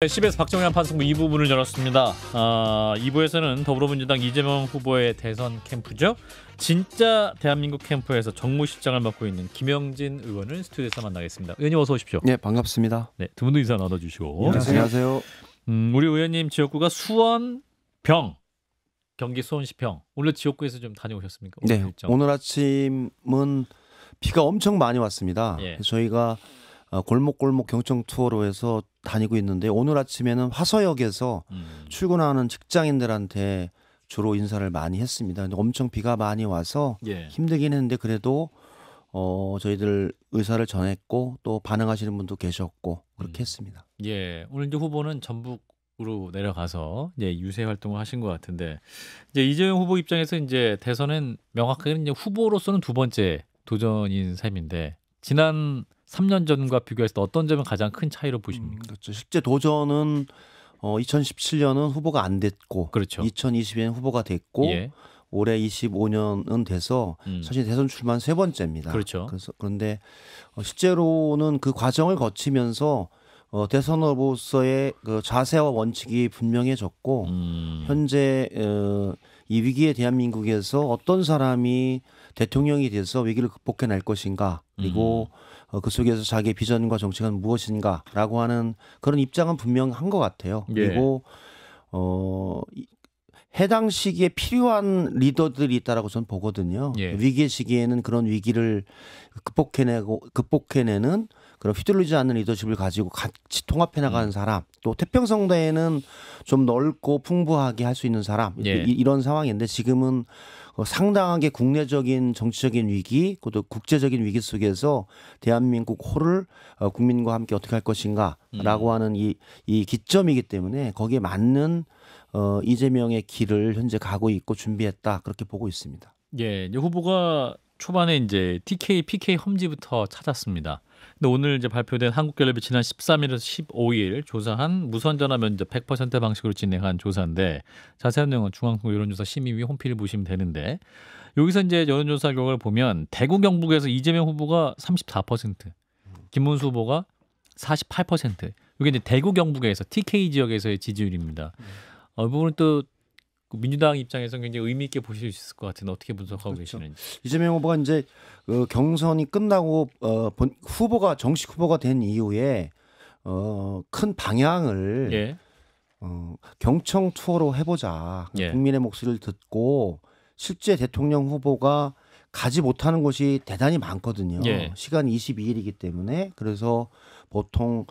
CBS 박정현 판승부 2부분을 열었습니다. 2부에서는 더불어민주당 이재명 후보의 대선 캠프죠. 진짜 대한민국 캠프에서 정무실장을 맡고 있는 김영진 의원을 스튜디오에서 만나겠습니다. 의원님 어서 오십시오. 네, 반갑습니다. 네, 두 분도 인사 나눠주시고. 안녕하세요. 우리 의원님 지역구가 수원, 병, 경기 수원시 병. 오늘 지역구에서 좀 다녀오셨습니까? 네, 오늘 아침은 비가 엄청 많이 왔습니다. 예. 저희가 골목골목 경청 투어로 해서 다니고 있는데 오늘 아침에는 화서역에서 출근하는 직장인들한테 주로 인사를 많이 했습니다. 근데 엄청 비가 많이 와서 예. 힘들긴 했는데 그래도 저희들 의사를 전했고 또 반응하시는 분도 계셨고 그렇게 했습니다. 예, 오늘 이제 후보는 전북으로 내려가서 이제 유세 활동을 하신 것 같은데 이제 이재명 후보 입장에서 이제 대선은 명확하게 이제 후보로서는 두 번째 도전인 셈인데 지난 3년 전과 비교했을 때 어떤 점은 가장 큰 차이로 보십니까? 그렇죠. 실제 도전은 2017년은 후보가 안 됐고, 그렇죠. 2020년에 후보가 됐고, 예. 올해 25년은 돼서 사실 대선 출마는 세 번째입니다. 그렇죠. 그런데 실제로는 그 과정을 거치면서 대선 후보로서의 그 자세와 원칙이 분명해졌고, 현재 이 위기의 대한민국에서 어떤 사람이 대통령이 돼서 위기를 극복해낼 것인가, 그리고 그 속에서 자기의 비전과 정책은 무엇인가라고 하는 그런 입장은 분명한 것 같아요. 그리고 해당 시기에 필요한 리더들이 있다라고 저는 보거든요. 예. 위기의 시기에는 그런 위기를 극복해내는 그런 휘둘리지 않는 리더십을 가지고 같이 통합해 나가는 사람, 또 태평성대에는 좀 넓고 풍부하게 할 수 있는 사람, 예. 이런 상황인데 지금은 상당하게 국내적인 정치적인 위기, 또 국제적인 위기 속에서 대한민국 호를 국민과 함께 어떻게 할 것인가라고 하는 이 기점이기 때문에 거기에 맞는 이재명의 길을 현재 가고 있고 준비했다 그렇게 보고 있습니다. 예, 이제 후보가 초반에 이제 TK, PK 험지부터 찾았습니다. 근데 오늘 이제 발표된 한국갤럽이 지난 13일에서 15일 조사한 무선전화 면접 100% 방식으로 진행한 조사인데 자세한 내용은 중앙선거 여론조사 심의위 홈페이지를 보시면 되는데 여기서 이제 여론조사 결과를 보면 대구 경북에서 이재명 후보가 34%, 김문수 후보가 48%. 이게 이제 대구 경북에서 TK 지역에서의 지지율입니다. 이 부분은 또 민주당 입장에서 굉장히 의미 있게 보실 수 있을 것 같은데 어떻게 분석하고 그렇죠. 계시는지. 이재명 후보가 이제 경선이 끝나고 후보가 정식 후보가 된 이후에 큰 방향을 예. 경청 투어로 해보자. 예. 국민의 목소리를 듣고 실제 대통령 후보가 가지 못하는 곳이 대단히 많거든요. 예. 시간이 22일이기 때문에 그래서 보통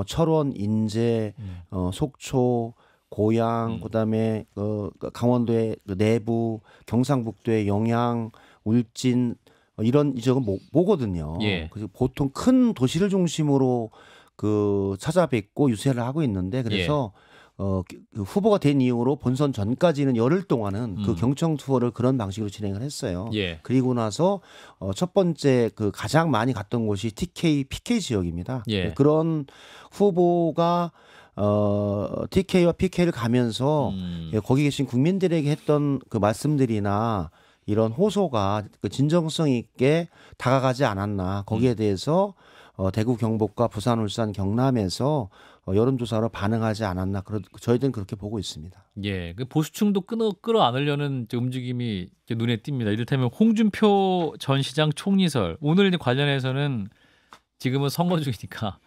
철원, 인제, 속초, 고양, 그다음에 강원도의 내부, 경상북도의 영양, 울진 이런 지역은 모거든요. 예. 그래서 보통 큰 도시를 중심으로 찾아뵙고 유세를 하고 있는데 그래서 그 후보가 된 이후로 본선 전까지는 열흘 동안은 그 경청 투어를 그런 방식으로 진행을 했어요. 예. 그리고 나서 첫 번째 가장 많이 갔던 곳이 TK, PK 지역입니다. 예. 그런 후보가 TK와 PK를 가면서 거기 계신 국민들에게 했던 그 말씀들이나 이런 호소가 진정성 있게 다가가지 않았나 거기에 대해서 대구 경북과 부산 울산 경남에서 여론조사로 반응하지 않았나 저희들은 그렇게 보고 있습니다. 예, 그 보수층도 끌어안으려는 움직임이 눈에 띕니다. 이를테면 홍준표 전 시장 총리설 오늘 이제 관련해서는 지금은 선거 중이니까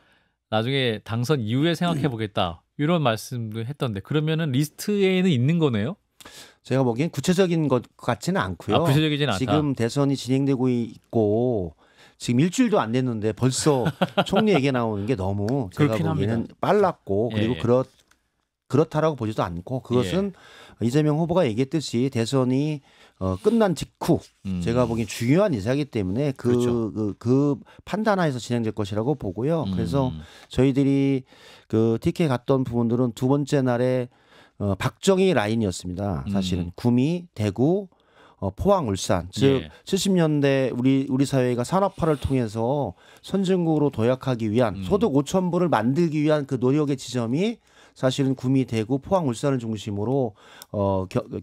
나중에 당선 이후에 생각해 보겠다 이런 말씀도 했던데 그러면은 리스트에는 있는 거네요? 제가 보기엔 구체적인 것 같지는 않고요. 구체적이진 않다. 지금 대선이 진행되고 있고 지금 일주일도 안 됐는데 벌써 총리 얘기 나오는 게 너무 제가 보기에는 합니다. 빨랐고 그리고 예. 그렇다라고 보지도 않고 그것은 이재명 후보가 얘기했듯이 대선이 끝난 직후 제가 보기엔 중요한 인사이기 때문에 그 판단하에서 진행될 것이라고 보고요. 그래서 저희들이 TK 갔던 부분들은 두 번째 날에 박정희 라인이었습니다. 사실은 구미, 대구, 포항, 울산. 즉 70년대 우리 사회가 산업화를 통해서 선진국으로 도약하기 위한 소득 5천 불을 만들기 위한 그 노력의 지점이 사실은 구미, 대구, 포항, 울산을 중심으로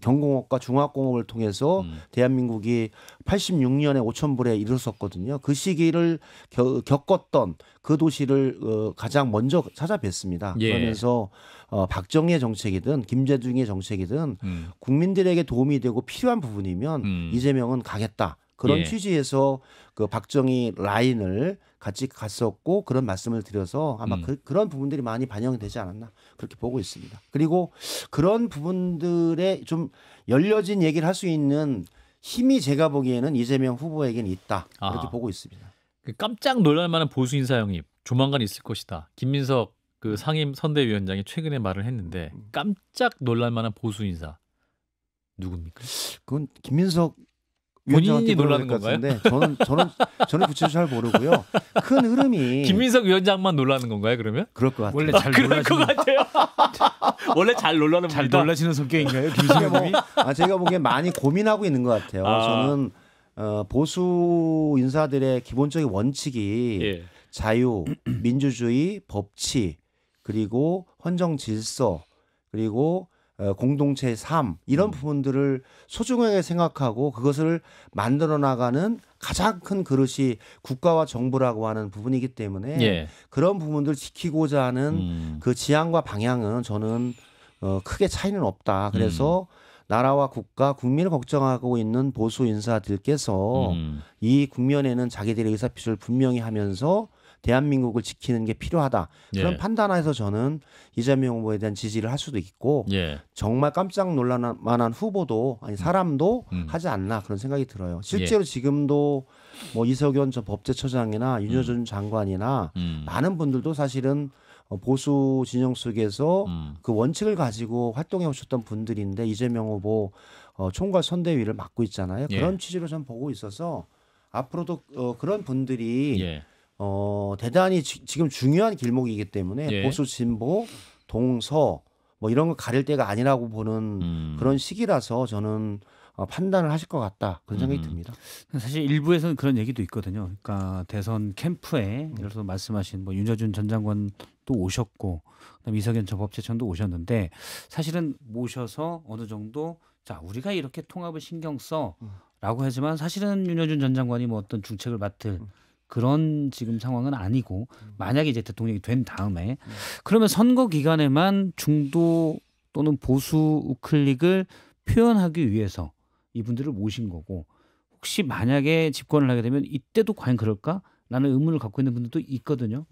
경공업과 중화공업을 통해서 대한민국이 86년에 5,000불에 이르렀었거든요. 그 시기를 겪었던 그 도시를 가장 먼저 찾아뵀습니다. 예. 그러면서 박정희의 정책이든 김대중의 정책이든 국민들에게 도움이 되고 필요한 부분이면 이재명은 가겠다. 그런 예. 취지에서 그 박정희 라인을 같이 갔었고 그런 말씀을 드려서 아마 그런 부분들이 많이 반영이 되지 않았나 그렇게 보고 있습니다. 그리고 그런 부분들에 좀 열려진 얘기를 할 수 있는 힘이 제가 보기에는 이재명 후보에게는 있다 이렇게 보고 있습니다. 깜짝 놀랄 만한 보수 인사 영입 조만간 있을 것이다. 김민석 그 상임 선대위원장이 최근에 말을 했는데 깜짝 놀랄 만한 보수 인사 누굽니까? 그건 김민석 본인이 위원장한테 놀라는 물어볼 것 건가요? 같은데 저는 구체적으로 잘 모르고요. 큰 흐름이 김민석 위원장만 놀라는 건가요? 그러면? 그럴 것 같아요. 원래 잘 그럴 것 놀라시는 같아요. 원래 잘 놀라는 잘 분이다. 놀라시는 성격인가요, 김승현님이? 제가 보기엔 많이 고민하고 있는 것 같아요. 저는 보수 인사들의 기본적인 원칙이 예. 자유, 민주주의, 법치, 그리고 헌정 질서, 그리고 공동체의 삶 이런 부분들을 소중하게 생각하고 그것을 만들어 나가는 가장 큰 그릇이 국가와 정부라고 하는 부분이기 때문에 예. 그런 부분들을 지키고자 하는 그 지향과 방향은 저는 크게 차이는 없다. 그래서 나라와 국가, 국민을 걱정하고 있는 보수 인사들께서 이 국면에는 자기들의 의사표시를 분명히 하면서 대한민국을 지키는 게 필요하다. 그런 예. 판단에서 저는 이재명 후보에 대한 지지를 할 수도 있고 예. 정말 깜짝 놀랄 만한 후보도 아니 사람도 하지 않나 그런 생각이 들어요. 실제로 지금도 뭐 이석연 전 법제처장이나 윤여준 장관이나 많은 분들도 사실은 보수 진영 속에서 그 원칙을 가지고 활동해 오셨던 분들인데 이재명 후보 총괄 선대위를 맡고 있잖아요. 예. 그런 취지로 전 보고 있어서 앞으로도 그런 분들이 예. 대단히 지금 중요한 길목이기 때문에 예. 보수 진보 동서 뭐 이런 거 가릴 때가 아니라고 보는 그런 시기라서 저는 판단을 하실 것 같다 그런 생각이 듭니다. 사실 일부에서는 그런 얘기도 있거든요. 그러니까 대선 캠프에 예를 들어서 말씀하신 뭐 윤여준 전 장관도 오셨고 그다음에 이석연 전 법제처장도 오셨는데 사실은 모셔서 어느 정도 자 우리가 이렇게 통합을 신경 써라고 하지만 사실은 윤여준 전 장관이 뭐 어떤 중책을 맡을 그런 지금 상황은 아니고 만약에 이제 대통령이 된 다음에 그러면 선거 기간에만 중도 또는 보수 우클릭을 표현하기 위해서 이분들을 모신 거고 혹시 만약에 집권을 하게 되면 이때도 과연 그럴까라는 의문을 갖고 있는 분들도 있거든요.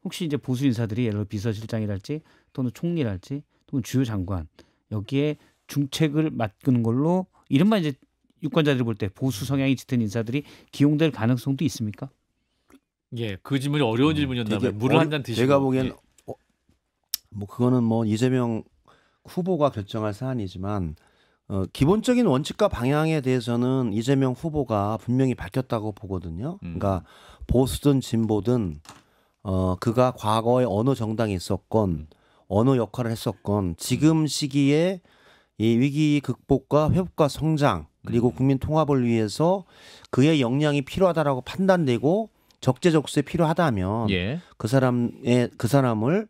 혹시 이제 보수 인사들이 예를 들어 비서실장이랄지 또는 총리랄지 또는 주요 장관 여기에 중책을 맡는 걸로 이른바 이제 유권자들이 볼 때 보수 성향이 짙은 인사들이 기용될 가능성도 있습니까? 예, 그 질문이 어려운 질문이었나봐요. 물을 한 잔 드시고. 제가 보기엔 예. 뭐 그거는 뭐 이재명 후보가 결정할 사안이지만 기본적인 원칙과 방향에 대해서는 이재명 후보가 분명히 밝혔다고 보거든요. 그러니까 보수든 진보든 그가 과거에 어느 정당에 있었건 어느 역할을 했었건 지금 시기에 이 위기 극복과 회복과 성장 그리고 국민 통합을 위해서 그의 역량이 필요하다라고 판단되고 적재적소에 필요하다면 예. 그 사람을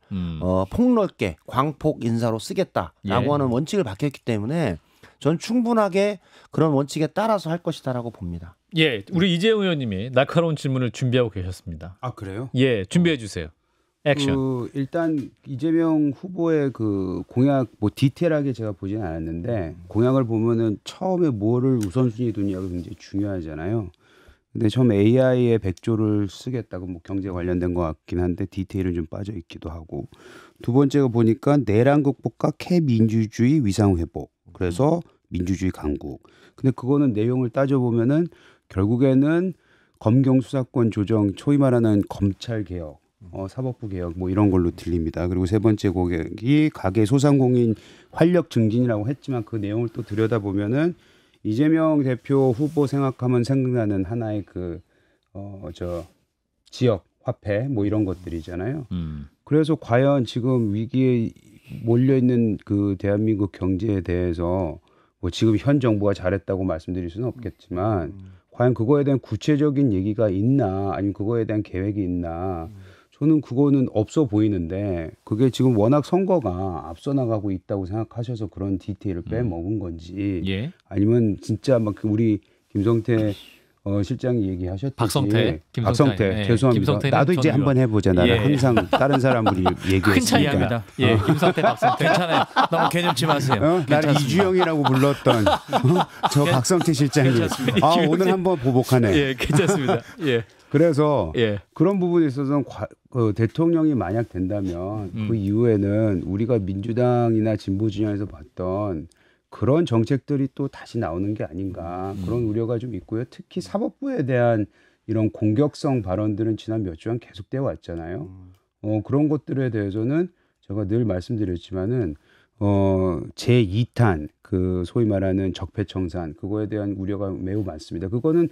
폭넓게 광폭 인사로 쓰겠다라고 예. 하는 원칙을 밝혔기 때문에 전 충분하게 그런 원칙에 따라서 할 것이다라고 봅니다. 예, 우리 이재용 의원님이 날카로운 질문을 준비하고 계셨습니다. 아 그래요? 예, 준비해 주세요. 액션. 일단 이재명 후보의 그 공약 뭐 디테일하게 제가 보지는 않았는데 공약을 보면은 처음에 뭐를 우선순위 두냐가 굉장히 중요하잖아요. 근데 처음 AI에 100조를 쓰겠다고 뭐 경제 관련된 것 같긴 한데 디테일은 좀 빠져 있기도 하고 두 번째가 보니까 내란 극복과 캐민주주의 위상 회복 그래서 민주주의 강국. 근데 그거는 내용을 따져보면은 결국에는 검경 수사권 조정 소위 말하는 검찰 개혁 사법부 개혁 뭐 이런 걸로 들립니다. 그리고 세 번째 공약이 가계 소상공인 활력 증진이라고 했지만 그 내용을 또 들여다보면은 이재명 대표 후보 생각하면 생각나는 하나의 저 지역 화폐 뭐 이런 것들이잖아요. 그래서 과연 지금 위기에 몰려 있는 그 대한민국 경제에 대해서 뭐 지금 현 정부가 잘했다고 말씀드릴 수는 없겠지만 과연 그거에 대한 구체적인 얘기가 있나 아니면 그거에 대한 계획이 있나 저는 그거는 없어 보이는데 그게 지금 워낙 선거가 앞서 나가고 있다고 생각하셔서 그런 디테일을 빼먹은 건지 예. 아니면 진짜 막 우리 김성태 실장이 얘기하셨듯이 박성태, 박성태 예, 죄송합니다. 김성태는 나도 이제 전 한번 해보자. 나는 예. 항상 다른 사람들이 큰 얘기했으니까. 차이입니다. 예, 김성태, 박성태. 괜찮아요. 너무 개념치 마세요. 나를 괜찮습니다. 이주영이라고 불렀던 저 박성태 실장님. 아 오늘 한번 보복하네. 예, 괜찮습니다. 예, 그래서 예, 그런 부분에 있어서는 대통령이 만약 된다면 그 이후에는 우리가 민주당이나 진보 진영에서 봤던 그런 정책들이 또 다시 나오는 게 아닌가 그런 우려가 좀 있고요. 특히 사법부에 대한 이런 공격성 발언들은 지난 몇 주간 계속되어 왔잖아요. 그런 것들에 대해서는 제가 늘 말씀드렸지만은 제2탄 그 소위 말하는 적폐청산 그거에 대한 우려가 매우 많습니다. 그거는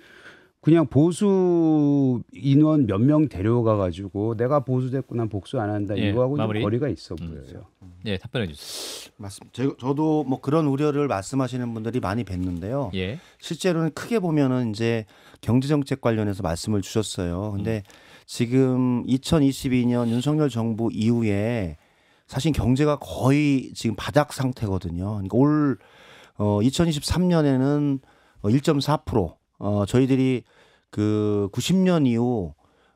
그냥 보수 인원 몇 명 데려가 가지고 내가 보수됐고 난 복수 안 한다 예, 이거하고 좀 마무리. 거리가 있어 보여요. 예, 답변해 주세요. 맞습니다. 저도 뭐 그런 우려를 말씀하시는 분들이 많이 뵀는데요. 예, 실제로는 크게 보면은 이제 경제정책 관련해서 말씀을 주셨어요. 근데 지금 2022년 윤석열 정부 이후에 사실 경제가 거의 지금 바닥 상태거든요. 그러니까 올 2023년에는 1.4% 저희들이 그 90년 이후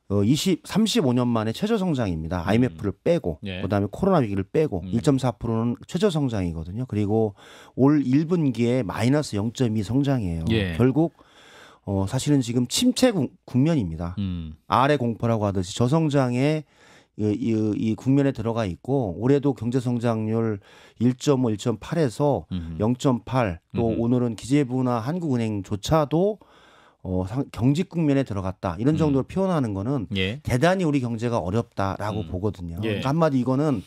35년 만에 최저 성장입니다. IMF를 빼고 예. 그다음에 코로나 위기를 빼고 1.4%는 최저 성장이거든요. 그리고 올 1분기에 마이너스 0.2 성장이에요. 예. 결국 사실은 지금 침체 국면입니다. 아래 공포라고 하듯이 저성장의 이 국면에 들어가 있고 올해도 경제 성장률 1.5, 1.8에서 0.8 또 오늘은 기재부나 한국은행조차도 경직 국면에 들어갔다 이런 정도로 표현하는 거는 예, 대단히 우리 경제가 어렵다라고 보거든요. 예. 그러니까 한마디 이거는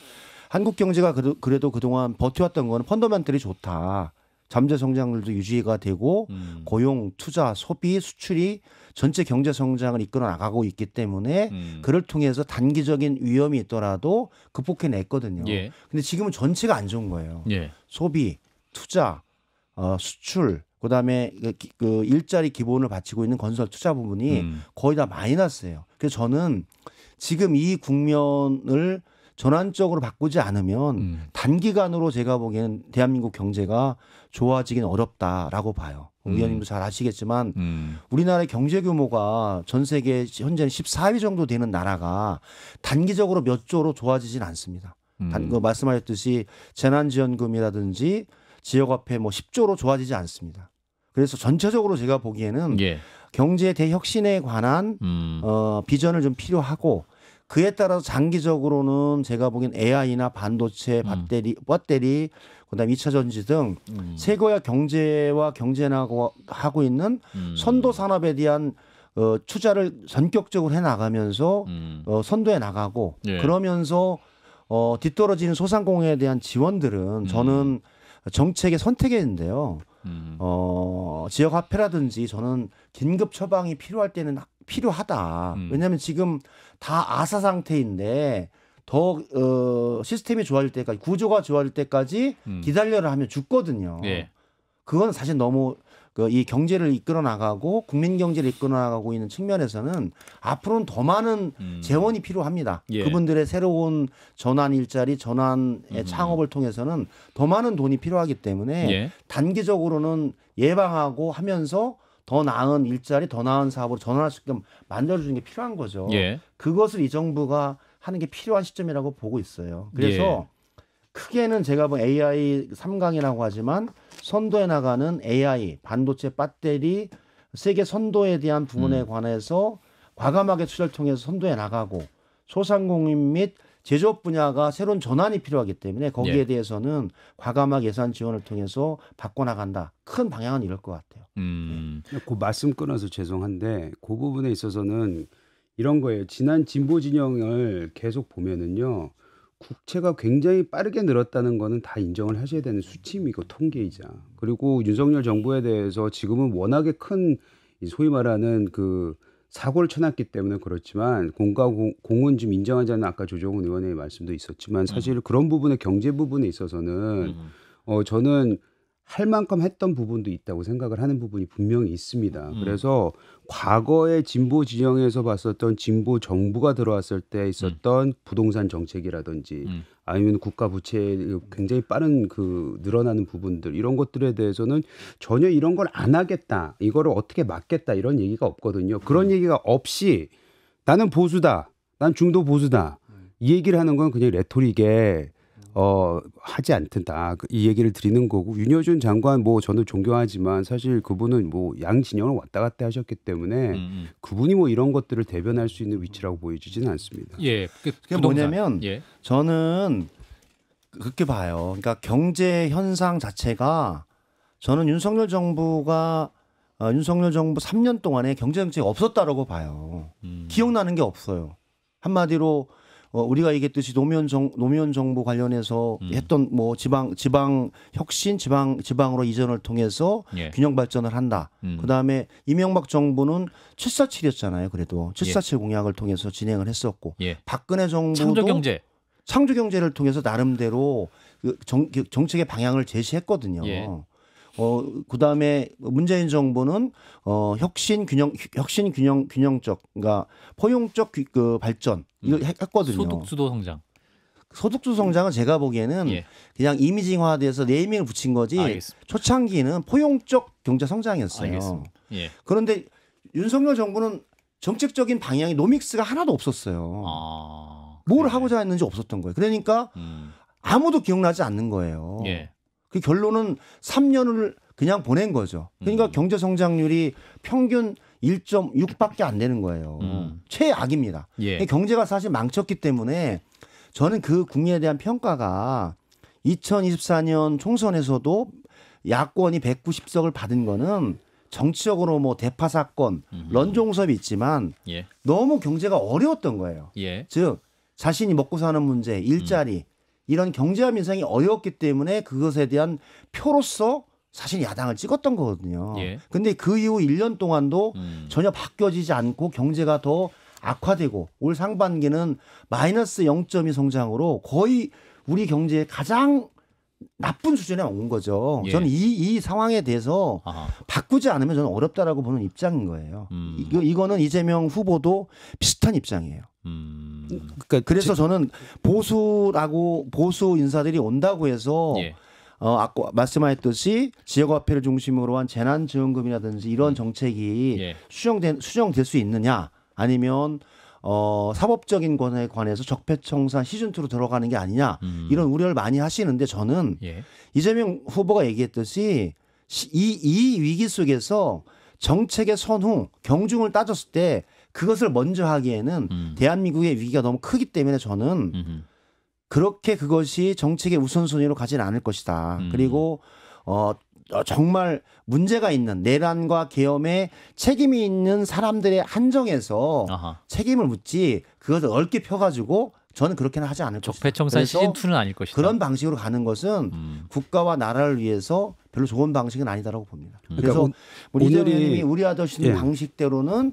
한국 경제가 그래도 그동안 버텨왔던 거는 펀더멘털이 좋다. 잠재 성장률도 유지가 되고 고용, 투자, 소비, 수출이 전체 경제 성장을 이끌어 나가고 있기 때문에 그를 통해서 단기적인 위험이 있더라도 극복해냈거든요. 예. 근데 지금은 전체가 안 좋은 거예요. 예, 소비, 투자, 수출, 그다음에 그 일자리 기본을 바치고 있는 건설 투자 부분이 거의 다 마이너스예요. 그래서 저는 지금 이 국면을 전환적으로 바꾸지 않으면 단기간으로 제가 보기에는 대한민국 경제가 좋아지긴 어렵다라고 봐요. 의원님도 잘 아시겠지만 우리나라의 경제 규모가 전 세계 현재는 14위 정도 되는 나라가 단기적으로 몇 조로 좋아지진 않습니다. 그 말씀하셨듯이 재난지원금이라든지 지역화폐 뭐 10조로 좋아지지 않습니다. 그래서 전체적으로 제가 보기에는 예, 경제 대혁신에 관한 비전을 좀 필요하고 그에 따라서 장기적으로는 제가 보기엔 AI나 반도체, 배터리, 그다음에 2차 전지 등 세계화 경제와 경쟁하고 있는 선도 산업에 대한 투자를 전격적으로 해 나가면서 선도해 나가고 예. 그러면서 뒤떨어지는 소상공인에 대한 지원들은 저는 정책의 선택인데요. 지역 화폐라든지 저는 긴급 처방이 필요할 때는 필요하다. 왜냐하면 지금 다 아사 상태인데 더 시스템이 좋아질 때까지 구조가 좋아질 때까지 기다려라 하면 죽거든요. 예. 그건 사실 너무 이 경제를 이끌어 나가고 국민 경제를 이끌어 나가고 있는 측면에서는 앞으로는 더 많은 재원이 필요합니다. 예. 그분들의 새로운 전환 일자리, 전환의 창업을 통해서는 더 많은 돈이 필요하기 때문에 예. 단기적으로는 예방하고 하면서 더 나은 일자리, 더 나은 사업으로 전환할 수 있게끔 만들어주는 게 필요한 거죠. 예. 그것을 이 정부가 하는 게 필요한 시점이라고 보고 있어요. 그래서 크게는 제가 뭐 AI 3강이라고 하지만 선도해 나가는 AI, 반도체, 배터리, 세계 선도에 대한 부분에 관해서 과감하게 투자를 통해서 선도해 나가고 소상공인 및 제조업 분야가 새로운 전환이 필요하기 때문에 거기에 예. 대해서는 과감하게 예산 지원을 통해서 바꿔나간다. 큰 방향은 이럴 것 같아요. 그 말씀 끊어서 죄송한데 그 부분에 있어서는 이런 거예요. 지난 진보 진영을 계속 보면은요. 국채가 굉장히 빠르게 늘었다는 거는 다 인정을 하셔야 되는 수치이고 통계이자 그리고 윤석열 정부에 대해서 지금은 워낙에 큰 소위 말하는 그 사고를 쳐놨기 때문에 그렇지만 공과 공은 좀 인정하지 않는 아까 조정훈 의원의 말씀도 있었지만 사실 그런 부분의 경제 부분에 있어서는 저는 할 만큼 했던 부분도 있다고 생각을 하는 부분이 분명히 있습니다. 그래서 과거의 진보 진영에서 봤었던 진보 정부가 들어왔을 때 있었던 부동산 정책이라든지 아니면 국가 부채의 굉장히 빠른 그 늘어나는 부분들 이런 것들에 대해서는 전혀 이런 걸 안 하겠다. 이거를 어떻게 막겠다. 이런 얘기가 없거든요. 그런 얘기가 없이 나는 보수다. 난 중도 보수다. 이 얘기를 하는 건 그냥 레토릭에 하지 않든다. 이 얘기를 드리는 거고 윤여준 장관 뭐 저는 존경하지만 사실 그분은 뭐 양 진영을 왔다 갔다 하셨기 때문에 그분이 뭐 이런 것들을 대변할 수 있는 위치라고 보여지지는 않습니다. 예. 그게 뭐냐면 예. 저는 그렇게 봐요. 그러니까 경제 현상 자체가 저는 윤석열 정부 3년 동안에 경제 정책이 없었다라고 봐요. 기억나는 게 없어요. 한마디로 우리가 얘기했듯이 노무현 정부 관련해서 했던 뭐 지방 혁신, 지방으로 이전을 통해서 예. 균형 발전을 한다. 그다음에 이명박 정부는 747이었잖아요. 그래도 747 공약을 통해서 진행을 했었고 예. 박근혜 정부도 창조 경제를 통해서 나름대로 그 정책의 방향을 제시했거든요. 예. 그다음에 문재인 정부는 균형적 그러니까 포용적 그 발전 이걸 했거든요. 소득주도 성장. 소득주도 성장은 제가 보기에는 예. 그냥 이미징화돼서 네이밍을 붙인 거지. 알겠습니다. 초창기는 포용적 경제 성장이었어요. 알겠습니다. 예. 그런데 윤석열 정부는 정책적인 방향이 노믹스가 하나도 없었어요. 뭘 그래. 하고자 했는지 없었던 거예요. 그러니까 아무도 기억나지 않는 거예요. 예. 그 결론은 3년을 그냥 보낸 거죠. 그러니까 경제 성장률이 평균 1.6밖에 안 되는 거예요. 최악입니다. 예. 경제가 사실 망쳤기 때문에 저는 그 국리에 대한 평가가 2024년 총선에서도 야권이 190석을 받은 거는 정치적으로 뭐 대파 사건, 런종섭이 있지만 예. 너무 경제가 어려웠던 거예요. 예. 즉 자신이 먹고 사는 문제, 일자리 이런 경제와 민생이 어려웠기 때문에 그것에 대한 표로서 사실 야당을 찍었던 거거든요. 예. 근데 그 이후 1년 동안도 전혀 바뀌어지지 않고 경제가 더 악화되고 올 상반기는 마이너스 0.2 성장으로 거의 우리 경제의 가장 나쁜 수준에 온 거죠. 예. 저는 이 상황에 대해서 아하. 바꾸지 않으면 저는 어렵다라고 보는 입장인 거예요. 이거는 이재명 후보도 비슷한 입장이에요. 그러니까 그래서 저는 보수 인사들이 온다고 해서 예. 아까 말씀하셨듯이 지역화폐를 중심으로 한 재난지원금이라든지 이런 정책이 예. 수정될 수 있느냐 아니면 사법적인 권에 관해서 적폐청산 시즌2로 들어가는 게 아니냐 이런 우려를 많이 하시는데 저는 예. 이재명 후보가 얘기했듯이 이 위기 속에서 정책의 선후 경중을 따졌을 때 그것을 먼저 하기에는 대한민국의 위기가 너무 크기 때문에 저는 그렇게 그것이 정책의 우선순위로 가지는 않을 것이다. 그리고 정말 문제가 있는 내란과 계엄에 책임이 있는 사람들의 한정에서 아하. 책임을 묻지 그것을 넓게 펴가지고 저는 그렇게는 하지 않을 것이다. 적폐청산 그래서 시즌2는 아닐 것이다. 그런 방식으로 가는 것은 국가와 나라를 위해서 별로 좋은 방식은 아니다라고 봅니다. 그래서 우리 오늘이- 이재명님이 우려하시는 예. 방식대로는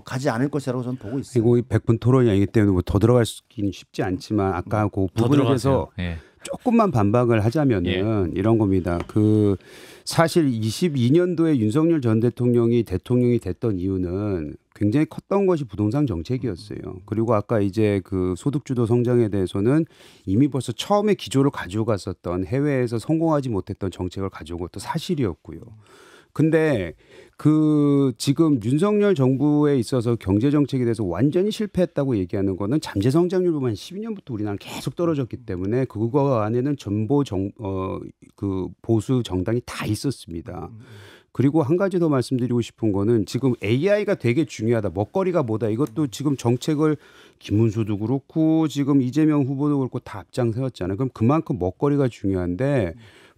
가지 않을 것이라고 저는 보고 있어요. 이거 100분 토론이 아니기 때문에 뭐 더 들어가기는 쉽지 않지만 아까 그 더 부분에 들어가세요. 대해서 예. 조금만 반박을 하자면은 이런 겁니다. 그 사실 22년도에 윤석열 전 대통령이 됐던 이유는 굉장히 컸던 것이 부동산 정책이었어요. 그리고 아까 이제 그 소득주도 성장에 대해서는 이미 벌써 처음에 기조를 가지고 갔었던 해외에서 성공하지 못했던 정책을 가져온 것도 사실이었고요. 근데 그 지금 윤석열 정부에 있어서 경제 정책에 대해서 완전히 실패했다고 얘기하는 거는 잠재 성장률 보면 12년부터 우리나라는 계속 떨어졌기 때문에 그거 안에는 전보 그 보수 정당이 다 있었습니다. 그리고 한 가지 더 말씀드리고 싶은 거는 지금 AI가 되게 중요하다. 먹거리가 뭐다. 이것도 지금 정책을 김문수도 그렇고 지금 이재명 후보도 그렇고 다 앞장 세웠잖아요. 그럼 그만큼 먹거리가 중요한데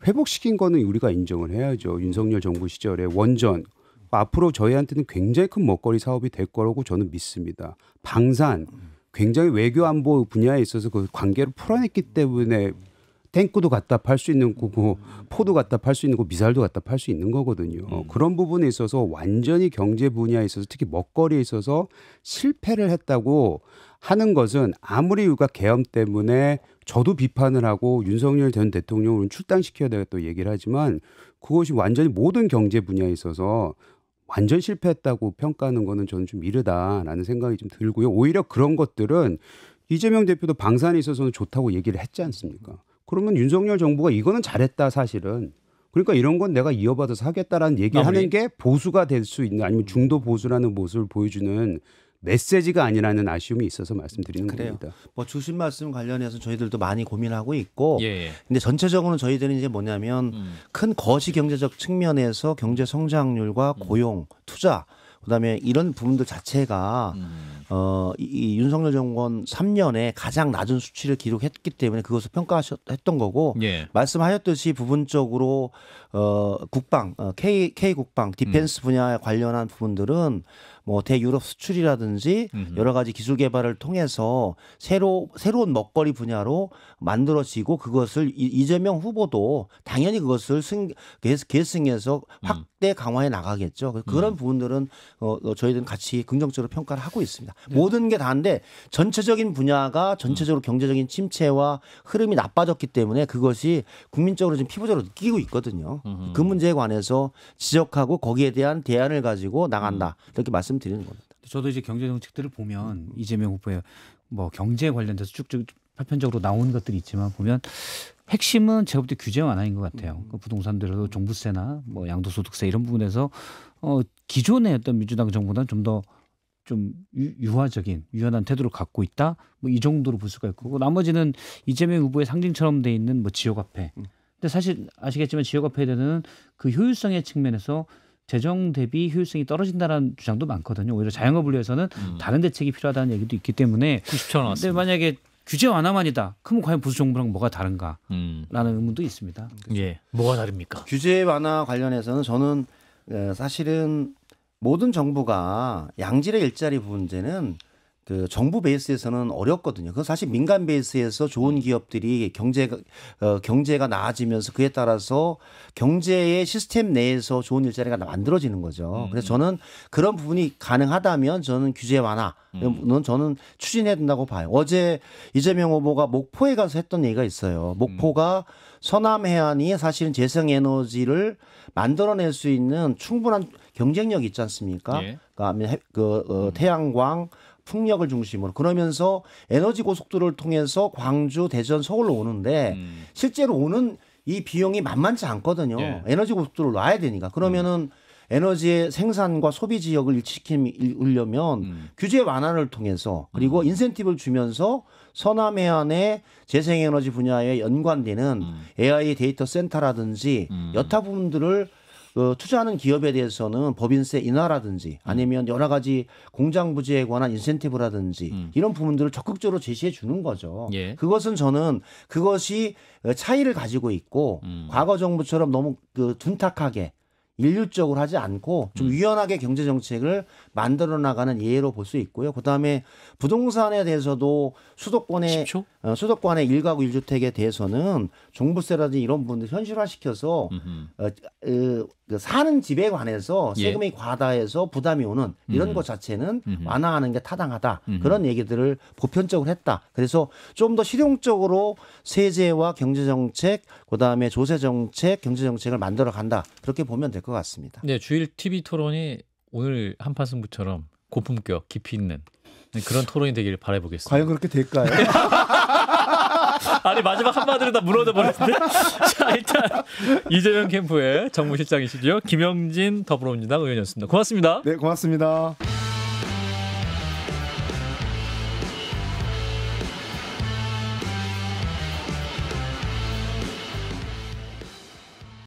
회복시킨 거는 우리가 인정을 해야죠. 윤석열 정부 시절에 원전. 앞으로 저희한테는 굉장히 큰 먹거리 사업이 될 거라고 저는 믿습니다. 방산. 굉장히 외교 안보 분야에 있어서 그 관계를 풀어냈기 때문에 탱크도 갖다 팔 수 있는 거고 포도 갖다 팔 수 있는 거 미사일도 갖다 팔 수 있는 거거든요. 그런 부분에 있어서 완전히 경제 분야에 있어서 특히 먹거리에 있어서 실패를 했다고 하는 것은 아무리 우리가 계엄 때문에 저도 비판을 하고 윤석열 전 대통령을 출당시켜야 되겠다고 얘기를 하지만 그것이 완전히 모든 경제 분야에 있어서 완전 실패했다고 평가하는 거는 저는 좀 이르다라는 생각이 좀 들고요. 오히려 그런 것들은 이재명 대표도 방산에 있어서는 좋다고 얘기를 했지 않습니까? 그러면 윤석열 정부가 이거는 잘했다 사실은. 그러니까 이런 건 내가 이어받아서 하겠다라는 얘기를 하는 게 보수가 될 수 있는 아니면 중도 보수라는 모습을 보여주는 메시지가 아니라는 아쉬움이 있어서 말씀드리는 그래요. 겁니다. 뭐 주신 말씀 관련해서 저희들도 많이 고민하고 있고, 예. 근데 전체적으로는 저희들은 이제 뭐냐면 큰 거시 경제적 측면에서 경제 성장률과 고용, 투자, 그다음에 이런 부분들 자체가 이 윤석열 정권 3년에 가장 낮은 수치를 기록했기 때문에 그것을 평가했던 거고 예. 말씀하셨듯이 부분적으로 국방, K 국방, 디펜스 분야에 관련한 부분들은 뭐 대유럽 수출이라든지 여러 가지 기술 개발을 통해서 새로운 먹거리 분야로 만들어지고 그것을 이재명 후보도 당연히 그것을 계승해서 확대 강화해 나가겠죠. 그런 부분들은 저희들은 같이 긍정적으로 평가를 하고 있습니다. 네. 모든 게 다인데 전체적인 분야가 전체적으로 경제적인 침체와 흐름이 나빠졌기 때문에 그것이 국민적으로 지금 피부적으로 느끼고 있거든요. 그 문제에 관해서 지적하고 거기에 대한 대안을 가지고 나간다. 이렇게 말씀드리는 겁니다. 저도 이제 경제 정책들을 보면 이재명 후보의 뭐 경제 관련돼서 쭉쭉 파편적으로 나온 것들이 있지만 보면 핵심은 제가 볼 때 규제 완화인 것 같아요. 그 부동산들도 종부세나 뭐 양도소득세 이런 부분에서 기존의 어떤 민주당 정부는 좀 더 좀 유화적인 유연한 태도를 갖고 있다. 뭐 이 정도로 볼 수가 있고 나머지는 이재명 후보의 상징처럼 돼 있는 뭐 지역화폐. 근데 사실 아시겠지만 지역화폐에 대한 그 효율성의 측면에서 재정 대비 효율성이 떨어진다는 주장도 많거든요. 오히려 자영업을 위해서는 다른 대책이 필요하다는 얘기도 있기 때문에 90초 나왔습니다. 근데 만약에 규제 완화만이다. 그러면 과연 보수 정부랑 뭐가 다른가라는 의문도 있습니다. 예. 뭐가 다릅니까? 규제 완화 관련해서는 저는 사실은 모든 정부가 양질의 일자리 문제는 그 정부 베이스에서는 어렵거든요. 그건 사실 민간 베이스에서 좋은 기업들이 경제가 나아지면서 그에 따라서 경제의 시스템 내에서 좋은 일자리가 만들어지는 거죠. 그래서 저는 그런 부분이 가능하다면 저는 규제 완화는 저는 추진해야 된다고 봐요. 어제 이재명 후보가 목포에 가서 했던 얘기가 있어요. 목포가 서남 해안이 사실은 재생에너지를 만들어낼 수 있는 충분한 경쟁력이 있지 않습니까? 예. 그러니까 태양광 풍력을 중심으로 그러면서 에너지 고속도로를 통해서 광주, 대전, 서울로 오는데 실제로 오는 이 비용이 만만치 않거든요. 예. 에너지 고속도로를 놔야 되니까. 그러면은 에너지의 생산과 소비 지역을 일치시키려면 규제 완화를 통해서 그리고 인센티브를 주면서 서남 해안의 재생에너지 분야에 연관되는 AI 데이터 센터라든지 여타 부분들을 투자하는 기업에 대해서는 법인세 인하라든지 아니면 여러 가지 공장 부지에 관한 인센티브라든지 이런 부분들을 적극적으로 제시해 주는 거죠. 예. 그것은 저는 그것이 차이를 가지고 있고 과거 정부처럼 너무 둔탁하게 일률적으로 하지 않고 좀 유연하게 경제 정책을 만들어 나가는 예로 볼 수 있고요. 그다음에 부동산에 대해서도 수도권의 10초? 수도권의 1가구 1주택에 대해서는 종부세라든지 이런 부분들 현실화시켜서 사는 집에 관해서 세금이 과다해서 부담이 오는 이런 것 자체는 완화하는 게 타당하다. 그런 얘기들을 보편적으로 했다. 그래서 좀 더 실용적으로 세제와 경제정책, 그다음에 조세정책, 경제정책을 만들어 간다. 그렇게 보면 될 것 같습니다. 네, 주일 TV 토론이 오늘 한판 승부처럼 고품격, 깊이 있는 그런 토론이 되기를 바라보겠습니다. 과연 그렇게 될까요? 아니 마지막 한마디로 다 무너져 버렸는데. 자, 일단 이재명 캠프의 정무실장이시죠. 김영진 더불어민주당 의원이었습니다. 고맙습니다. 네, 고맙습니다.